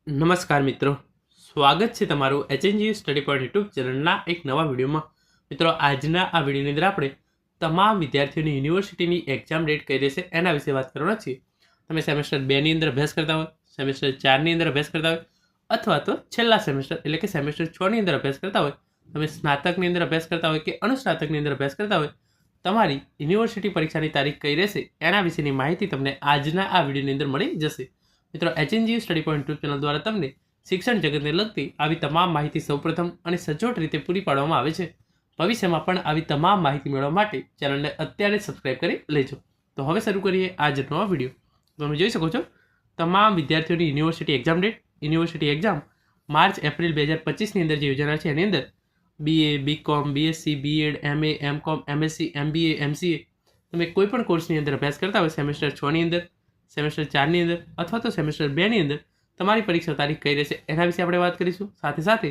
નમસ્કાર મિત્રો, સ્વાગત છે તમારું એચએનજીયુ સ્ટડી પોઈન્ટ યુટ્યુબ ચેનલના એક નવા વિડીયોમાં. મિત્રો, આજના આ વિડીયોની અંદર આપણે તમામ વિદ્યાર્થીઓની યુનિવર્સિટીની એક્ઝામ ડેટ કઈ રહેશે એના વિશે વાત કરવાના છીએ. તમે સેમેસ્ટર 2ની અંદર અભ્યાસ કરતા હોય, સેમેસ્ટર 4ની અંદર અભ્યાસ કરતા હોય, અથવા તો છેલ્લા સેમેસ્ટર એટલે કે સેમેસ્ટર 6ની અંદર અભ્યાસ કરતા હોય, તમે સ્નાતકની અંદર અભ્યાસ કરતા હોય કે અનુસ્નાતકની અંદર અભ્યાસ કરતા હોય, તમારી યુનિવર્સિટી પરીક્ષાની તારીખ કઈ રહેશે એના વિશેની માહિતી તમને આજના આ વિડીયોની અંદર મળી જશે. મિત્રો, HNGU study point YouTube channel દ્વારા તમને શિક્ષણ જગતને લગતી આવી તમામ માહિતી સૌપ્રથમ અને સચોટ રીતે પૂરી પાડવામાં આવે છે. ભવિષ્યમાં પણ આવી તમામ માહિતી મેળવવા માટે ચેનલને અત્યારે સબસ્ક્રાઇબ કરી લેજો. તો હવે શરૂ કરીએ આજનો આ વિડીયો. તમે જોઈ શકો છો, તમામ વિદ્યાર્થીઓની university exam date. University exam March April 2025ની અંદર જે યોજાનાર છે એની અંદર BA, BCom, BSc, B.Ed, MA, MCom, MSc, MBA, MCA તમે કોઈ પણ કોર્સની અંદર અભ્યાસ કરતા હોય, સેમેસ્ટર 6ની અંદર, સેમેસ્ટર 4ની અંદર અથવા તો સેમેસ્ટર 2ની અંદર તમારી પરીક્ષા તારીખ કઈ રહેશે એના વિશે આપણે વાત કરીશું. સાથે સાથે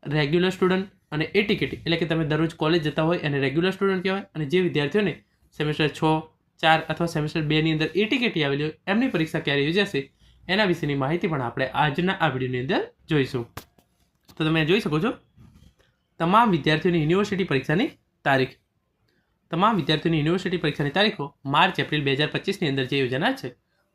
રેગ્યુલર સ્ટુડન્ટ અને એટીકેટી એટલે કે તમે દરરોજ કોલેજ જતા હોય એને રેગ્યુલર સ્ટુડન્ટ કહેવાય, અને જે વિદ્યાર્થીઓને સેમેસ્ટર 6, 4 અથવા સેમેસ્ટર 2ની અંદર એટીકેટી આવેલી હોય એમની પરીક્ષા ક્યારે યોજાશે એના વિશેની માહિતી પણ આપણે આજના આ વિડીયોની અંદર જોઈશું. તો તમે જોઈ શકો છો, તમામ વિદ્યાર્થીઓની યુનિવર્સિટી પરીક્ષાની તારીખ. તમામ વિદ્યાર્થીઓની યુનિવર્સિટી પરીક્ષાની તારીખો માર્ચ એપ્રિલ 2025ની અંદર જે યોજાનાર છે.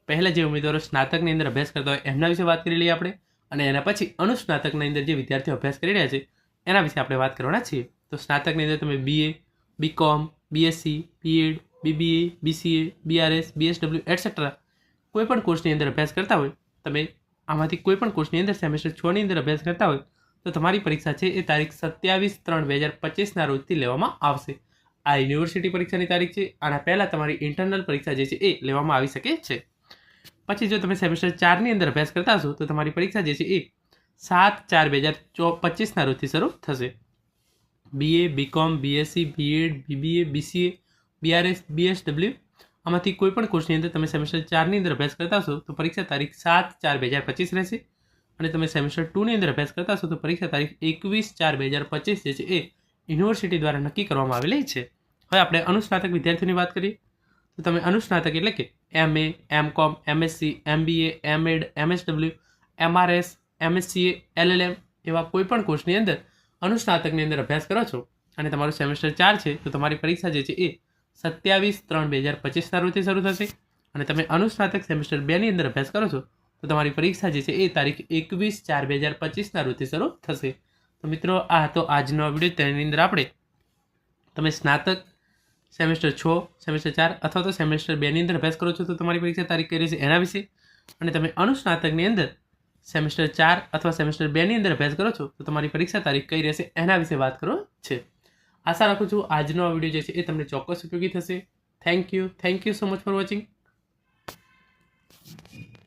પહેલાં જે ઉમેદવારો સ્નાતકની અંદર અભ્યાસ કરતા હોય એમના વિશે વાત કરી લઈએ આપણે, અને એના પછી અનુસ્નાતકની અંદર જે વિદ્યાર્થીઓ અભ્યાસ કરી રહ્યા છે એના વિશે આપણે વાત કરવાના છીએ. તો સ્નાતકની અંદર તમે BA, BCom, BSc, B.Ed, BBA, BCA, BRS, BSW etcetera કોઈ પણ કોર્સની અંદર અભ્યાસ કરતા હોય, તમે આમાંથી કોઈ પણ કોર્સની અંદર સેમેસ્ટર 6ની અંદર અભ્યાસ કરતા હોય તો તમારી પરીક્ષા છે એ તારીખ 27/3/2025ના રોજથી લેવામાં આવશે. આ યુનિવર્સિટી પરીક્ષાની તારીખ છે. આના પહેલાં તમારી ઇન્ટરનલ પરીક્ષા જે છે એ લેવામાં આવી શકે છે. પછી જો તમે સેમેસ્ટર 4ની અંદર અભ્યાસ કરતા હશો તો તમારી પરીક્ષા જે છે એ 7/4/2025ના રોજથી શરૂ થશે. BA, BCom, BSc, B.Ed, BBA, BCA, BRS, BSW આમાંથી કોઈ પણ કોર્સની અંદર તમે સેમેસ્ટર 4ની અંદર અભ્યાસ કરતા હશો તો પરીક્ષા તારીખ 7/4/2025 રહેશે, અને તમે સેમેસ્ટર 2ની અંદર અભ્યાસ કરતા હશો તો પરીક્ષા તારીખ 21/4/2025 જે છે એ યુનિવર્સિટી દ્વારા નક્કી કરવામાં આવેલી છે. હવે આપણે અનુસ્નાતક વિદ્યાર્થીઓની વાત કરીએ તો તમે અનુસ્નાતક એટલે કે MA, MCom, MSc, MBA, MEd, MSW, MRS, MSCA, LLM એવા કોઈ પણ કોર્સની અંદર અનુસ્નાતકની અંદર અભ્યાસ કરો છો અને તમારું સેમેસ્ટર 4 છે તો તમારી પરીક્ષા જે છે એ 27/3/2025ના રોજથી શરૂ થશે, અને તમે અનુસ્નાતક સેમેસ્ટર 2ની અંદર અભ્યાસ કરો છો તો તમારી પરીક્ષા જે છે એ તારીખ 21/4/2025ના રોજથી શરૂ થશે. તો મિત્રો, આ હતો આજનો વિડીયો. તેની અંદર આપણે તમે સ્નાતક સેમેસ્ટર 6, સેમેસ્ટર 4 અથવા તો સેમેસ્ટર 2ની અંદર અભ્યાસ કરો છો તો તમારી પરીક્ષા તારીખ કઈ રહેશે એના વિશે, અને તમે અનુસ્નાતકની અંદર સેમેસ્ટર 4 અથવા સેમેસ્ટર 2ની અંદર અભ્યાસ કરો છો તો તમારી પરીક્ષા તારીખ કઈ રહેશે એના વિશે વાત કરો છે. આશા રાખું છું આજનો આ વિડીયો જે છે એ તમને ચોક્કસ ઉપયોગી થશે. Thank you so much for watching.